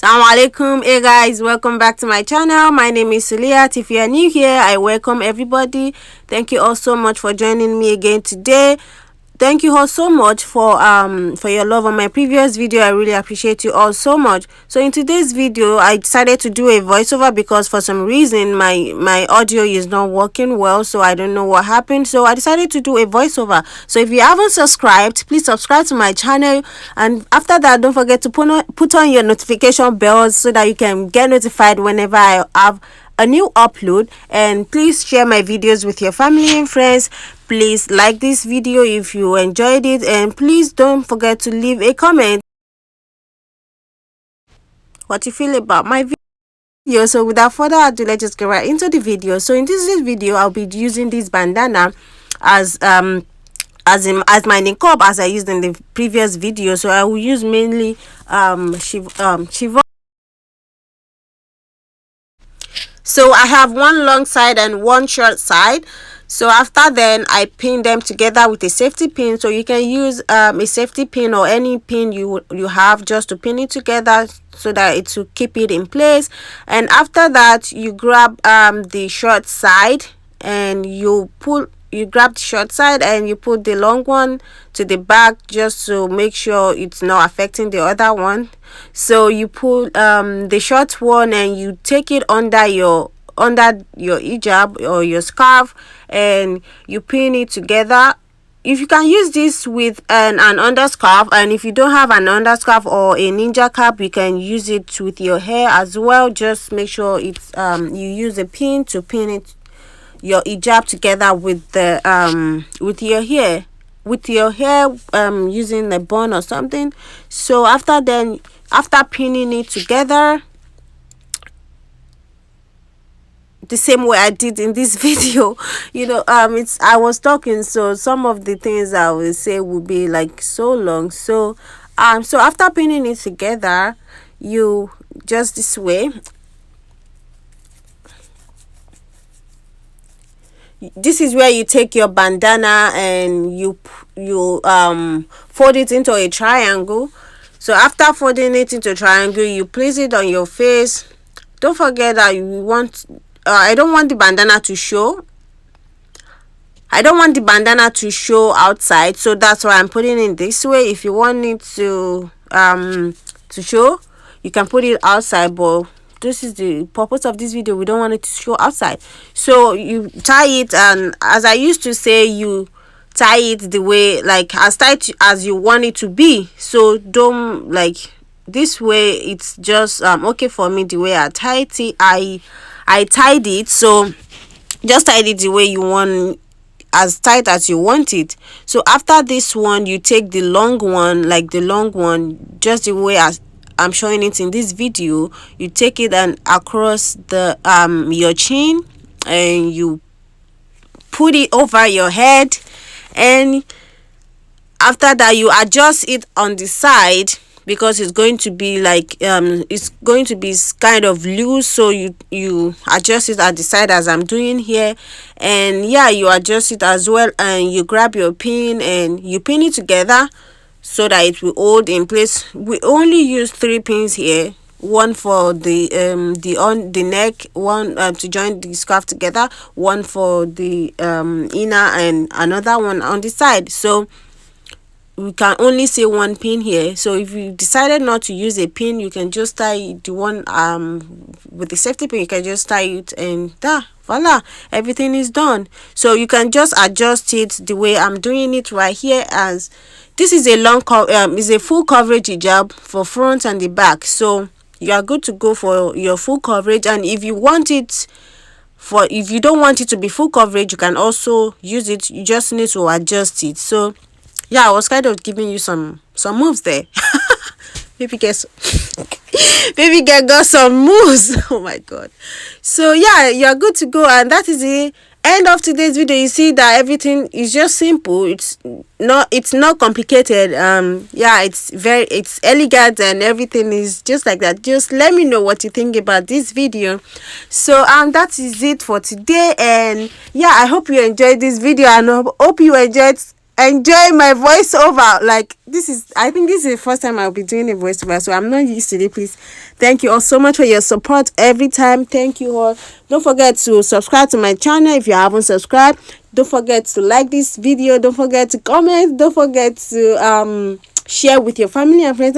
Salam Alaikum. Hey guys, welcome back to my channel. My name is Suliat. If you are new here, I welcome everybody. Thank you all so much for joining me again today. Thank you all so much for your love on my previous video. I really appreciate you all so much. So in today's video, I decided to do a voiceover because for some reason my audio is not working well, so I don't know what happened. So I decided to do a voiceover. So if you haven't subscribed, please subscribe to my channel, and after that, don't forget to put on your notification bells so that you can get notified whenever I have a new upload. And please share my videos with your family and friends. Please like this video if you enjoyed it, and please don't forget to leave a comment what you feel about my video. So without further ado, let's just get right into the video. So in this video, I'll be using this bandana as my niqab, as I used in the previous video. So I will use mainly chiffon. So I have one long side and one short side. So after then, I pin them together with a safety pin. So you can use a safety pin or any pin you have just to pin it together so that it will keep it in place. And after that, you grab the short side and you grab the short side and you put the long one to the back just to make sure it's not affecting the other one. So you pull the short one and you take it under your hijab or your scarf, and you pin it together. If you can use this with an underscarf, and if you don't have an underscarf or a ninja cap, you can use it with your hair as well. Just make sure it's you use a pin to pin it, your hijab, together with the with your hair using a bun or something. So after pinning it together the same way I did in this video, I was talking, so some of the things I will say will be like so long. So after pinning it together, you just this way. This is where you take your bandana and you fold it into a triangle. So after folding it into a triangle, you place it on your face. Don't forget that you want I don't want the bandana to show. I don't want the bandana to show outside, so that's why I'm putting it this way. If you want it to show, you can put it outside, but this is the purpose of this video. We don't want it to show outside. So you tie it, and as I used to say, you tie it the way, like as tight as you want it to be. So don't, like, this way it's just okay for me the way I tied it. I tied it, so just tie it the way you want, as tight as you want it. So after this one, you take the long one, just the way as I'm showing it in this video. You take it and across the your chin, and you put it over your head, and after that you adjust it on the side, because it's going to be like it's going to be kind of loose. So you adjust it at the side as I'm doing here, and yeah, you adjust it as well, and you grab your pin and you pin it together so that it will hold in place. We only use 3 pins here, one for the neck, one to join the scarf together, one for the inner, and another one on the side. So we can only see 1 pin here. So if you decided not to use a pin, you can just tie the one with the safety pin. You can just tie it, and voila, everything is done. So you can just adjust it the way I'm doing it right here, as this is a is a full coverage hijab for front and the back. So you are good to go for your full coverage. And if you don't want it to be full coverage, you can also use it. You just need to adjust it. So yeah, I was kind of giving you some moves there. Maybe got some moves. Oh my god. So yeah, you're good to go, and that is the end of today's video. You see that everything is just simple. It's not complicated. Yeah, it's elegant, and everything is just like that. Just let me know what you think about this video. So that is it for today, and yeah, I hope you enjoyed this video, and I hope you enjoyed enjoy my voiceover. Like, this is, I think this is the first time I'll be doing a voiceover, so I'm not used to it. Please, thank you all so much for your support every time. Thank you all. Don't forget to subscribe to my channel if you haven't subscribed. Don't forget to like this video. Don't forget to comment. Don't forget to share with your family and friends.